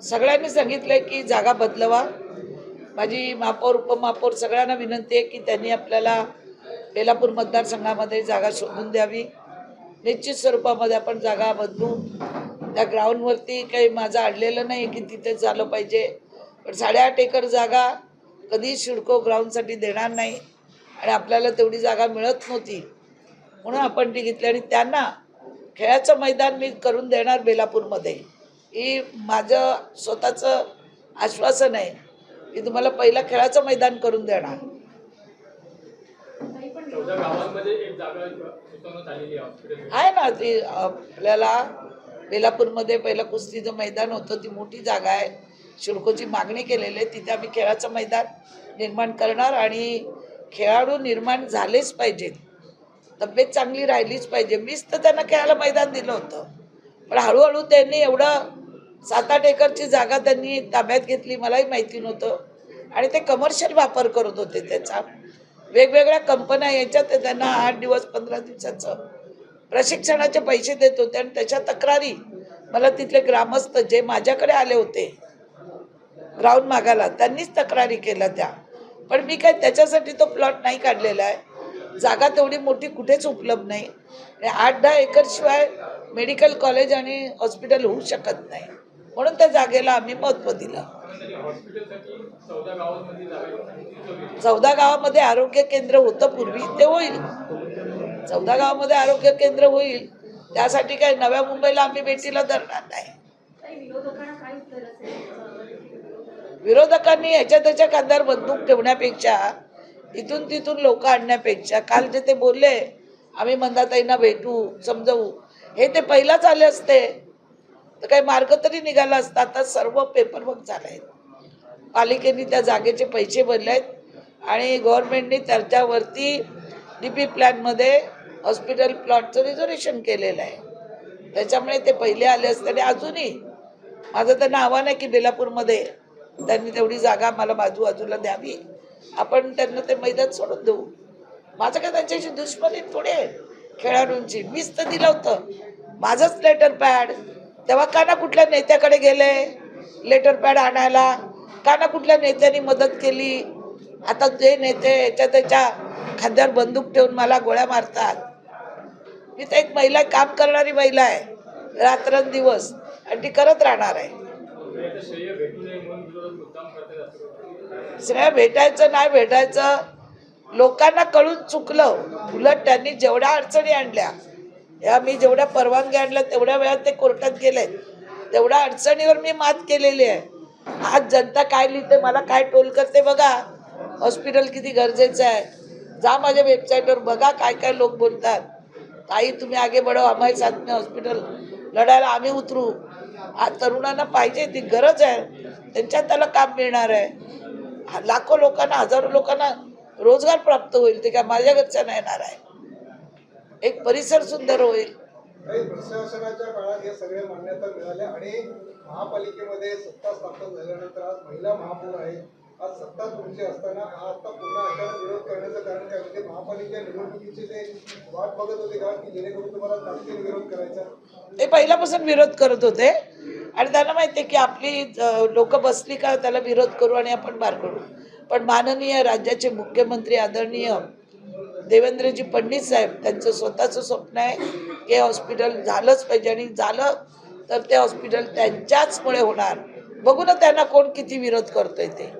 सगळ्यांनी सांगितलंय की जागा बदलवा। माझी महापौर उपमहापौर सगळ्यांना विनंती आहे की त्यांनी आपल्याला बेलापूर मतदारसंघामध्ये जागा शोधून द्यावी। निश्चित स्वरूपामध्ये आपण जागा बदलू। त्या ग्राउंडवरती काही माझं अडलेलं नाही की तिथे झालं पाहिजे, पण 8.5 एकर जागा कधी सिडको ग्राउंडसाठी देणार नाही आणि आपल्याला तेवढी जागा मिळत नव्हती म्हणून आपण ती घेतली आणि त्यांना खेळाचं मैदान मी करून देणार बेलापूरमध्ये, ही माझं स्वतःचं आश्वासन आहे की तुम्हाला पहिला खेळाचं मैदान करून देणार। आहे ना ती आपल्याला बेलापूरमध्ये पहिलं कुस्तीचं मैदान होतं, ती मोठी जागा आहे, सिडकोची मागणी केलेली आहे, तिथे आम्ही खेळाचं मैदान निर्माण करणार आणि खेळाडू निर्माण झालेच पाहिजेत, तब्येत चांगली राहिलीच पाहिजे। मीच तर त्यांना खेळायला मैदान दिलं होतं, पण हळूहळू त्यांनी एवढं 7-8 एकरची जागा त्यांनी ताब्यात घेतली, मलाही माहिती नव्हतं आणि ते कमर्शियल वापर करत होते त्याचा। वेगवेगळ्या कंपन्या याच्यात त्यांना 8 दिवस 15 दिवसाचं प्रशिक्षणाचे पैसे देत होते आणि त्याच्या तक्रारी मला तिथले ग्रामस्थ जे माझ्याकडे आले होते ग्राउंड मागायला त्यांनीच तक्रारी केल्या त्या, पण मी काय त्याच्यासाठी तो प्लॉट नाही काढलेला आहे। जागा तेवढी मोठी कुठेच उपलब्ध नाही, 8-10 एकर शिवाय मेडिकल कॉलेज आणि हॉस्पिटल होऊ शकत नाही, म्हणून त्या जागेला आम्ही महत्त्व दिलं। 14 गावामध्ये आरोग्य केंद्र होतं पूर्वी, ते होईल। 14 गावामध्ये आरोग्य केंद्र होईल, त्यासाठी काय नव्या मुंबईला आम्ही भेटीला धरणार नाही। विरोधकांनी याच्या त्याच्या खांद्यावर बंदूक ठेवण्यापेक्षा, इथून तिथून लोक आणण्यापेक्षा, काल जे ते बोलले आम्ही मंदाताईंना भेटू समजवू, हे ते पहिलाच आले असते तर काही मार्ग तरी निघाला असता। आता सर्व पेपरवर्क झालंय, पालिकेने त्या जागेचे पैसे भरलेत आणि गव्हर्नमेंटने त्याच्यावरती डीपी प्लॅनमध्ये हॉस्पिटल प्लॉटचं रिझर्वेशन केलेलं आहे, त्याच्यामुळे ते पहिले आले असते। आणि अजूनही माझं त्यांना आव्हान आहे की बेलापूरमध्ये त्यांनी तेवढी जागा मला बाजूला द्यावी, आपण त्यांना ते मैदान सोडून देऊ। माझं काय त्यांच्याशी दुश्मनी थोडी आहे खेळाडूंची, मीच तर दिलं होतं माझंच लेटर पॅड, तेव्हा का ना कुठल्या नेत्याकडे गेले लेटर पॅड आणायला, का ना कुठल्या नेत्यांनी मदत केली। आता जे नेते याच्या त्याच्या खांद्यावर बंदूक ठेवून मला गोळ्या मारतात। मी तर एक महिला, काम करणारी महिला आहे रात्रंदिवस, आणि ती करत राहणार आहे। श्रेय भेटायचं नाही भेटायचं लोकांना कळून चुकलं, उलट त्यांनी जेवढ्या अडचणी आणल्या, या मी जेवढ्या परवानग्या आणल्या तेवढ्या वेळात ते कोर्टात गेले, तेवढ्या अडचणीवर मी मात केलेली आहे। आज जनता काय लिहिते, मला काय टोल करते बघा, हॉस्पिटल किती गरजेचं आहे, जा माझ्या वेबसाईटवर बघा काय काय लोक बोलतात, ताई तुम्ही आगे बढ़ो, हमारे साथ में हॉस्पिटल लढायला आम्ही उतरू। आज तरुणांना पाहिजे, ती गरज आहे, त्यांच्यात त्याला काम मिळणार आहे। लाखो लोकांना, हजारो लोकांना रोजगार प्राप्त होईल, ते काय माझ्या घरच्यांना येणार आहे, एक परिसर सुंदर होईल। प्रशासनाच्या काळात हे सगळे मान्यता मिळाल्या आणि महापालिकेमध्ये सत्ता स्थापन झाल्यानंतर आज महिला महापौर आहे, आज सत्ता तुमची असताना आता पुन्हा अचानक विरोध करण्याचं कारण काय? म्हणजे महापालिका निवडणुकीचे ते वाट बघत होते का की जेणेकरून तुम्हाला ताकदीने विरोध करायचा? ते पहिल्यापासून विरोध करत होते आणि त्यांना माहिती आहे की आपली लोक बसली का त्याला विरोध करू आणि आपण बार करू, पण माननीय राज्याचे मुख्यमंत्री आदरणीय देवेंद्रजी फडणवीस साहेब, त्यांचं स्वतःचं स्वप्न आहे की हॉस्पिटल झालंच पाहिजे आणि झालं तर ते हॉस्पिटल त्यांच्याचमुळे होणार। बघू ना त्यांना कोण किती विरोध करतोय ते।